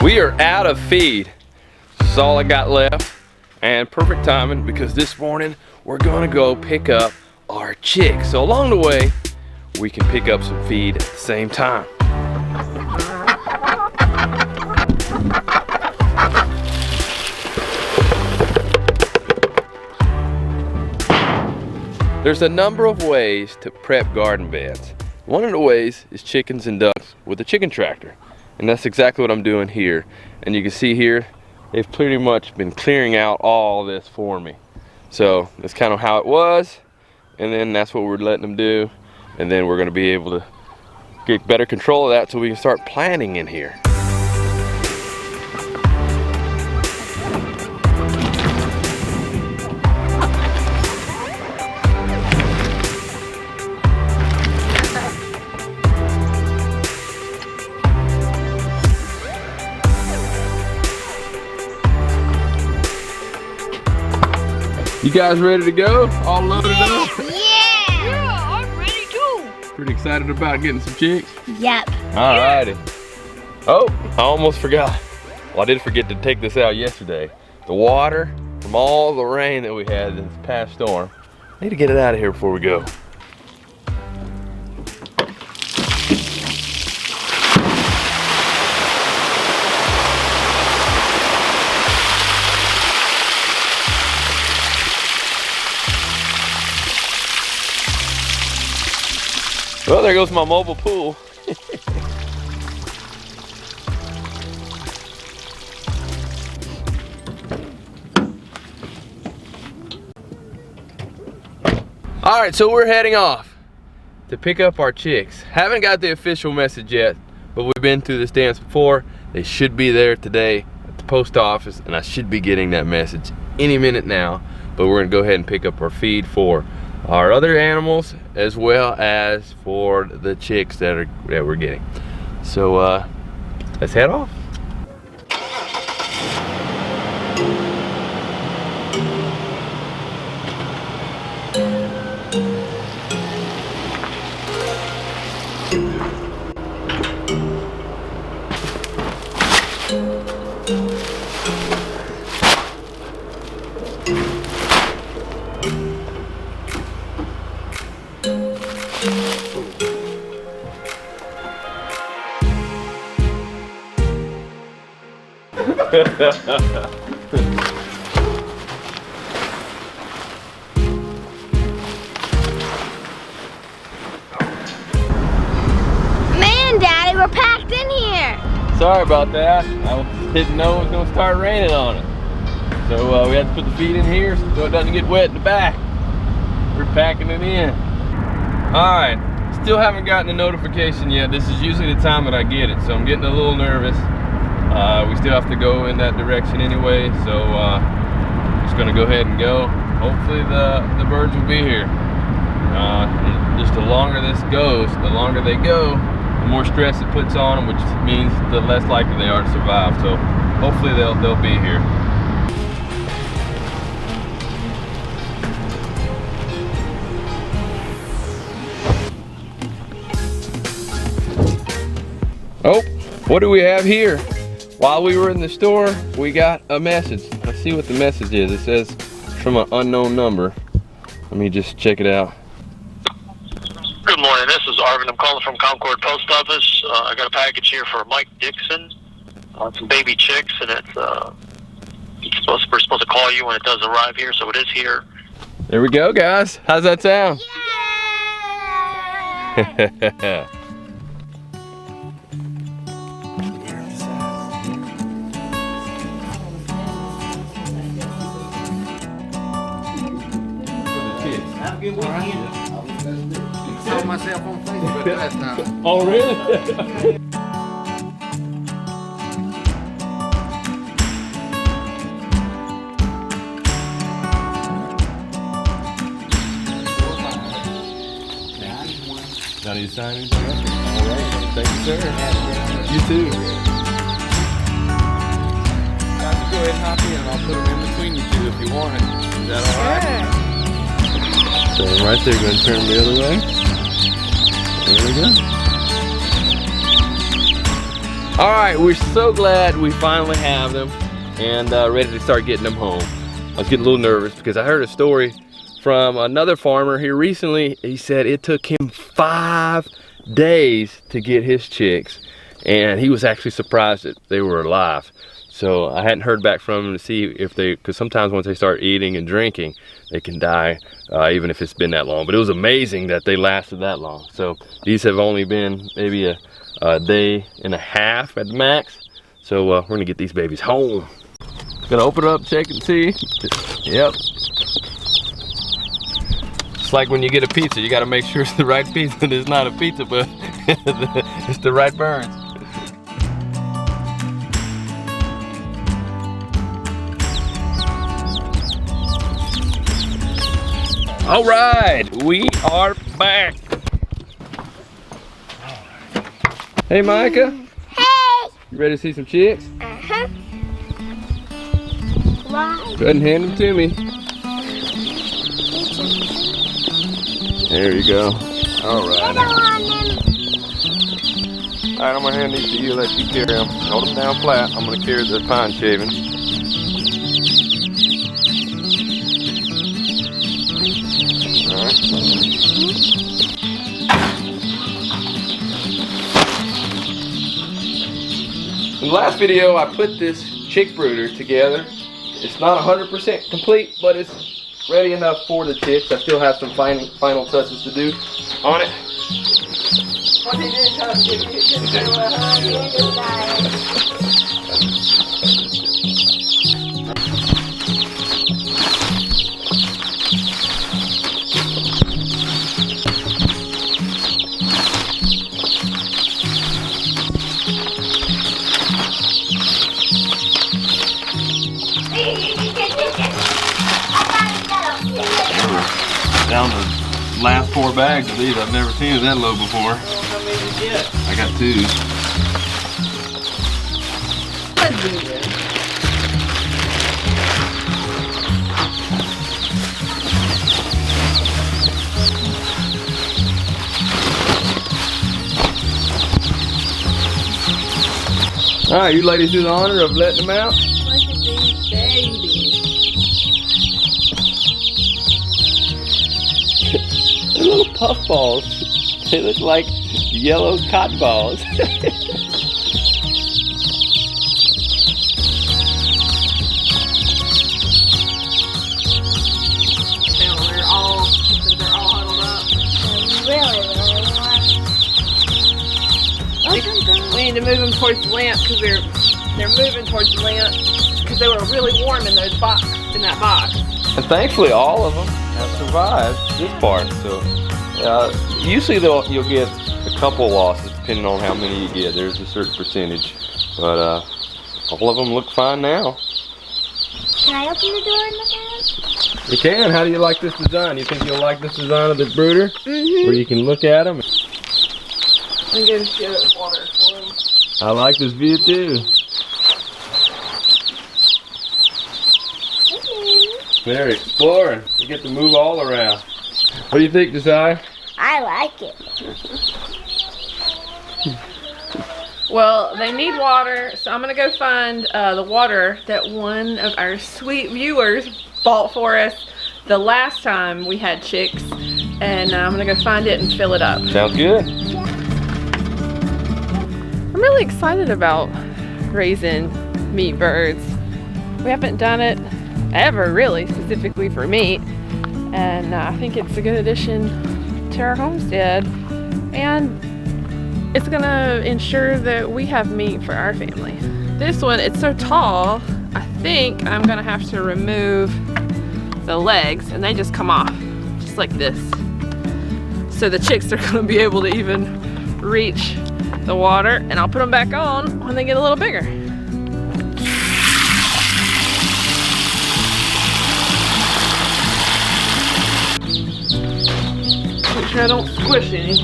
We are out of feed. That's all I got left. And perfect timing because this morning we're gonna go pick up our chicks. So along the way, we can pick up some feed at the same time. There's a number of ways to prep garden beds. One of the ways is chickens and ducks with a chicken tractor. And that's exactly what I'm doing here. And you can see here, they've pretty much been clearing out all this for me. So that's kind of how it was. And then that's what we're letting them do. And then we're gonna be able to get better control of that so we can start planting in here. You guys ready to go? All loaded up? Yeah, I'm ready too. Pretty excited about getting some chicks? Yep. Alrighty. Oh, I almost forgot. Well, I did forget to take this out yesterday. The water from all the rain that we had this past storm. I need to get it out of here before we go. Well, there goes my mobile pool. All right, so we're heading off to pick up our chicks. Haven't got the official message yet, but we've been through this dance before. They should be there today at the post office, and I should be getting that message any minute now. But we're gonna go ahead and pick up our feed for our other animals as well as for the chicks that we're getting. So let's head off. Man, Daddy, we're packed in here. Sorry about that. I didn't know it was going to start raining on it. So we had to put the feed in here so it doesn't get wet in the back. We're packing it in. Alright, still haven't gotten a notification yet. This is usually the time that I get it, so I'm getting a little nervous. We still have to go in that direction anyway, so just gonna go ahead and go. Hopefully the birds will be here. Just the longer this goes, the longer they go, the more stress it puts on them, which means the less likely they are to survive. So hopefully they'll be here. Oh, what do we have here? While we were in the store, we got a message. Let's see what the message is. It says from an unknown number. Let me just check it out. Good morning, this is Arvin. I'm calling from Concord Post Office. I got a package here for Mike Dixon on some baby chicks, and we're supposed to call you when it does arrive here, so it is here. There we go, guys. How's that sound? Yeah. Have a good weekend. I saw myself on Facebook last time. Oh, really? Now do you sign anything else? All right. Thank you, sir. You too. Guys, go ahead and hop in. I'll put them in between you two if you want it. Is that all right? So right there, go ahead and turn them the other way. There we go. All right, we're so glad we finally have them and ready to start getting them home. I was getting a little nervous because I heard a story from another farmer here recently. He said it took him 5 days to get his chicks, and he was actually surprised that they were alive. So I hadn't heard back from him to see if they, because sometimes once they start eating and drinking, they can die even if it's been that long. But it was amazing that they lasted that long. So these have only been maybe a day and a half at the max. So we're gonna get these babies home. Gonna open it up, check and see. Yep. It's like when you get a pizza, you gotta make sure it's the right pizza. And it's not a pizza, but it's the right burns. All right, we are back. Hey, Micah. Hey! You ready to see some chicks? Uh-huh. Why? Go ahead and hand them to me. There you go. All right. I don't want them. All right, I'm gonna hand these to you. Let you carry them. Hold them down flat. I'm gonna carry the pine shavings. All right. In the last video, I put this chick brooder together. It's not 100% complete, but it's ready enough for the chicks. I still have some final touches to do on it. Down the last 4 bags of these. I've never seen it that low before. How many did you get? I got 2. All right, you ladies do the honor of letting them out. Look at these babies. They're little puff balls. They look like yellow cotton balls. They're all huddled up. Really warm. We need to move them towards the lamp because they're moving towards the lamp because they were really warm in those in that box. And thankfully, all of them have survived this part. So usually you'll get a couple losses depending on how many you get. There's a certain percentage, but all of them look fine now. Can I open the door and look at them? You can. How do you like this design? You think you'll like this design of the brooder? Mm-hmm. Where you can look at them? I'm going to get water for them. I like this view too. They're exploring. You get to move all around. What do you think, Josiah? I like it. Well, they need water, so I'm going to go find the water that one of our sweet viewers bought for us the last time we had chicks, and I'm going to go find it and fill it up. Sounds good. I'm really excited about raising meat birds. We haven't done it ever, really, specifically for meat, and I think it's a good addition to our homestead, and it's gonna ensure that we have meat for our family. This one, it's so tall, I think I'm gonna have to remove the legs, and they just come off, just like this. So the chicks are gonna be able to even reach the water, and I'll put them back on when they get a little bigger. Make sure I don't squish any.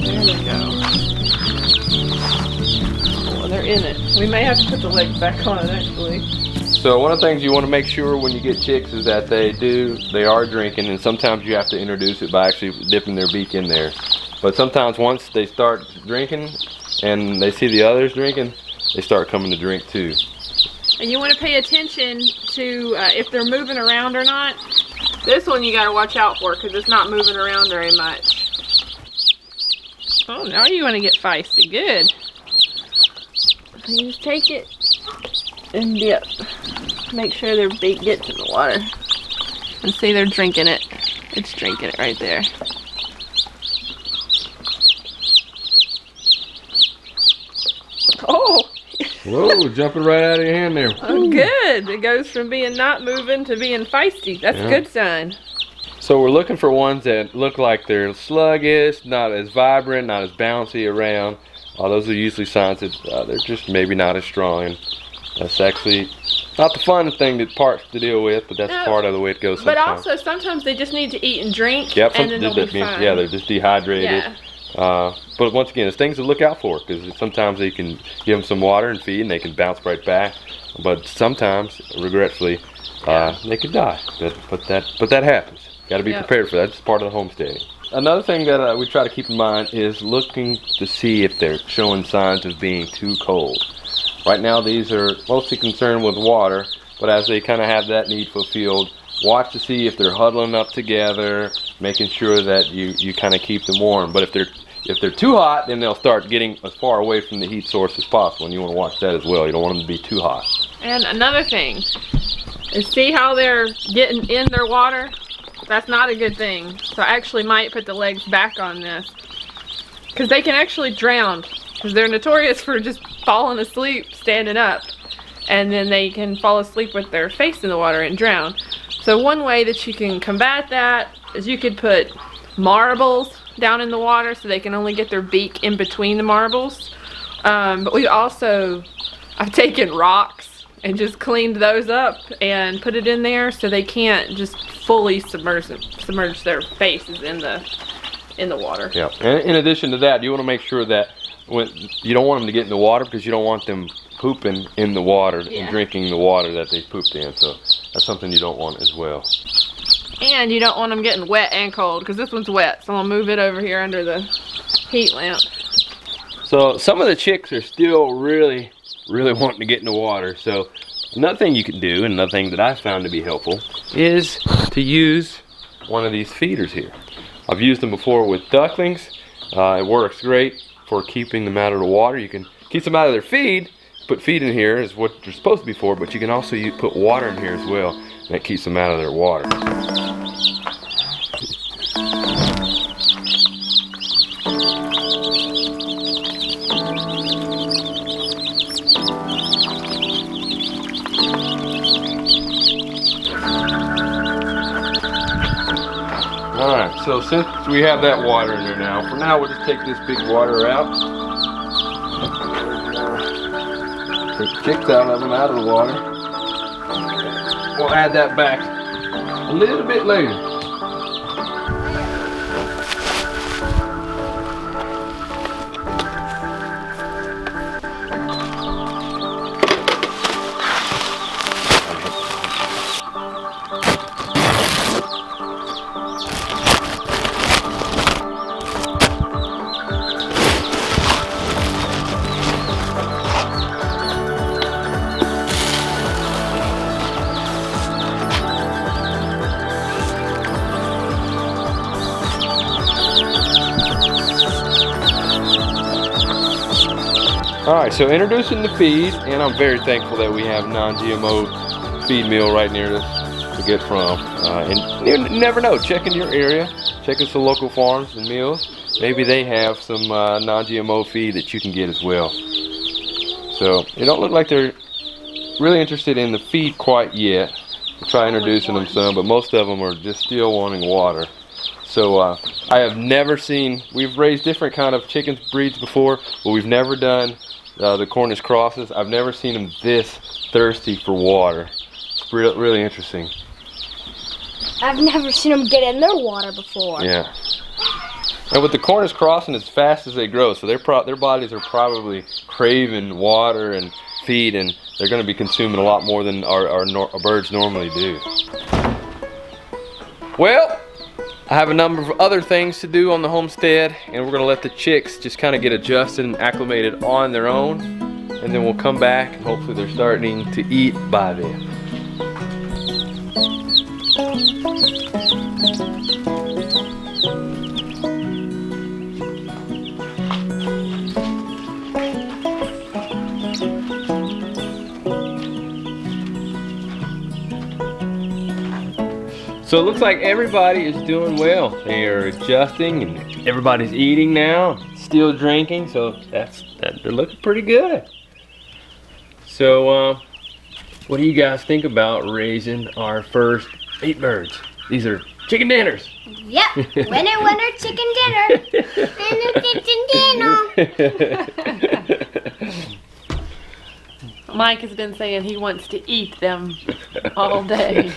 There we go. Oh, they're in it. We may have to put the legs back on it actually. So one of the things you want to make sure when you get chicks is that they are drinking, and sometimes you have to introduce it by actually dipping their beak in there. But sometimes once they start drinking and they see the others drinking, they start coming to drink too. And you want to pay attention to if they're moving around or not. This one you got to watch out for because it's not moving around very much. Oh, now you want to get feisty. Good. You just take it and dip. Make sure their beak gets in the water. And see, they're drinking it. It's drinking it right there. Oh! Whoa, jumping right out of your hand there. Oh, good. It goes from being not moving to being feisty. That's a good sign. So we're looking for ones that look like they're sluggish, not as vibrant, not as bouncy around. Those are usually signs that they're just maybe not as strong. And that's actually not the fun thing to deal with, but that's part of the way it goes sometimes. But also, sometimes they just need to eat and drink, yep, and then they'll be fine. Yeah, they're just dehydrated. Yeah. But once again, it's things to look out for, because sometimes you can give them some water and feed and they can bounce right back, but sometimes, regretfully, they could die. But that happens. Got to be prepared for that. It's part of the homesteading. Another thing that we try to keep in mind is looking to see if they're showing signs of being too cold. Right now these are mostly concerned with water, but as they kind of have that need fulfilled, watch to see if they're huddling up together, making sure that you kind of keep them warm. But if they're too hot, then they'll start getting as far away from the heat source as possible, and you want to watch that as well. You don't want them to be too hot. And another thing is, see how they're getting in their water? That's not a good thing. So I actually might put the legs back on this, because they can actually drown, because they're notorious for just falling asleep standing up, and then they can fall asleep with their face in the water and drown. So one way that you can combat that is you could put marbles down in the water so they can only get their beak in between the marbles. But I've taken rocks and just cleaned those up and put it in there so they can't just fully submerge their faces in the water. Yeah. And in addition to that, you want to make sure that you don't want them to get in the water, because you don't want them pooping in the water and drinking the water that they pooped in. So that's something you don't want as well. And you don't want them getting wet and cold, because this one's wet. So I'll move it over here under the heat lamp. So some of the chicks are still really wanting to get in the water. So another thing you can do, and another thing that I found to be helpful, is to use one of these feeders here. I've used them before with ducklings. It works great for keeping them out of the water. You can keep them out of their feed. Put feed in here is what they're supposed to be for, but you can also put water in here as well, and that keeps them out of their water. Alright, so since we have that water in there now, for now we'll just take this big water out. Take the chicks out of the water. We'll add that back a little bit later. Alright, so introducing the feed, and I'm very thankful that we have non-GMO feed meal right near us to get from. And you never know, check in your area, check in some local farms and mills. Maybe they have some non-GMO feed that you can get as well. So, they don't look like they're really interested in the feed quite yet. We'll try introducing them some, but most of them are just still wanting water. So I have never seen, we've raised different kind of chicken breeds before, but we've never done the Cornish crosses. I've never seen them this thirsty for water. It's really interesting. I've never seen them get in their water before. Yeah. And with the Cornish crossing, as fast as they grow, so their bodies are probably craving water and feed, and they're going to be consuming a lot more than our birds normally do. Well, I have a number of other things to do on the homestead, and we're gonna let the chicks just kind of get adjusted and acclimated on their own, and then we'll come back and hopefully they're starting to eat by then. So it looks like everybody is doing well. They are adjusting and everybody's eating now, still drinking, so they're looking pretty good. So what do you guys think about raising our first meat birds? These are chicken dinners. Yep, winner, winner, chicken dinner. Winner, chicken dinner. Mike has been saying he wants to eat them all day.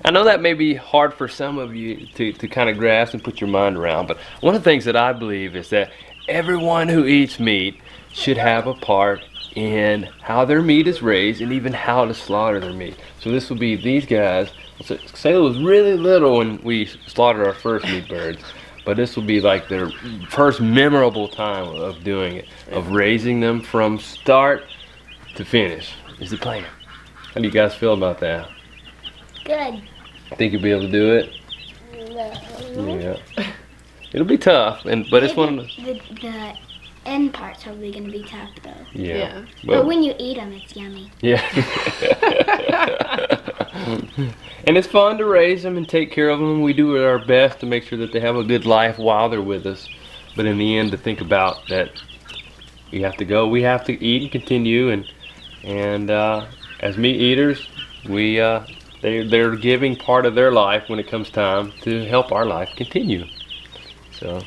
I know that may be hard for some of you to kind of grasp and put your mind around, but one of the things that I believe is that everyone who eats meat should have a part in how their meat is raised and even how to slaughter their meat. So this will be these guys. Selah was really little when we slaughtered our first meat birds, but this will be like their first memorable time of doing it, of raising them from start to finish is the plan. How do you guys feel about that? Good. Think you'll be able to do it? No. Yeah. It'll be tough, but it's one of the... The end part's probably going to be tough, though. Yeah. But when you eat them, it's yummy. Yeah. And it's fun to raise them and take care of them. We do our best to make sure that they have a good life while they're with us. But in the end, to think about that we have to go, we have to eat and continue. And as meat eaters, they're giving part of their life when it comes time to help our life continue. So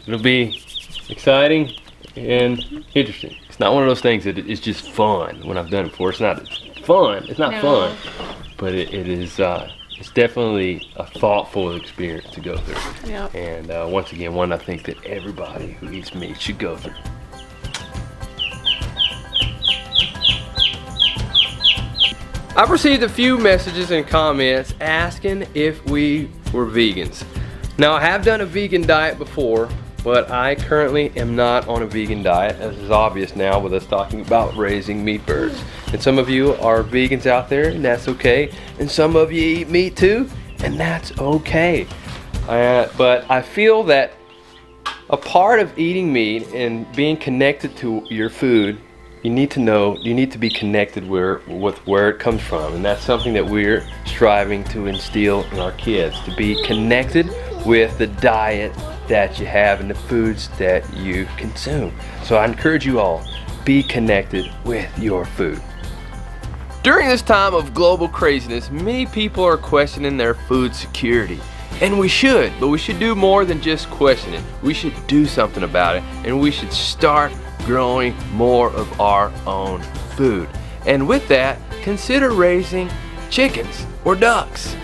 it'll be exciting and interesting. It's not one of those things that is just fun when I've done it before. It's not fun. It's not fun, but it is. It's definitely a thoughtful experience to go through. Yep. And once again, one I think that everybody who eats meat should go through. I've received a few messages and comments asking if we were vegans. Now, I have done a vegan diet before, but I currently am not on a vegan diet, as is obvious now with us talking about raising meat birds. And some of you are vegans out there, and that's okay. And some of you eat meat too, and that's okay. But I feel that a part of eating meat and being connected to your food, you need to be connected with where it comes from. And that's something that we're striving to instill in our kids, to be connected with the diet that you have and the foods that you consume. So I encourage you all, be connected with your food. During this time of global craziness, many people are questioning their food security. And we should, but we should do more than just question it. We should do something about it, and we should start growing more of our own food. And with that, consider raising chickens or ducks.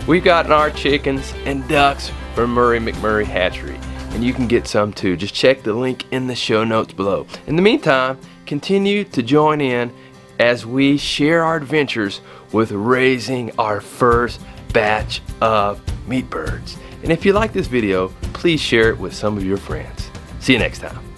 We've gotten our chickens and ducks from Murray McMurray Hatchery, and you can get some too. Just check the link in the show notes below. In the meantime, continue to join in as we share our adventures with raising our first batch of meat birds. And if you like this video, please share it with some of your friends. See you next time.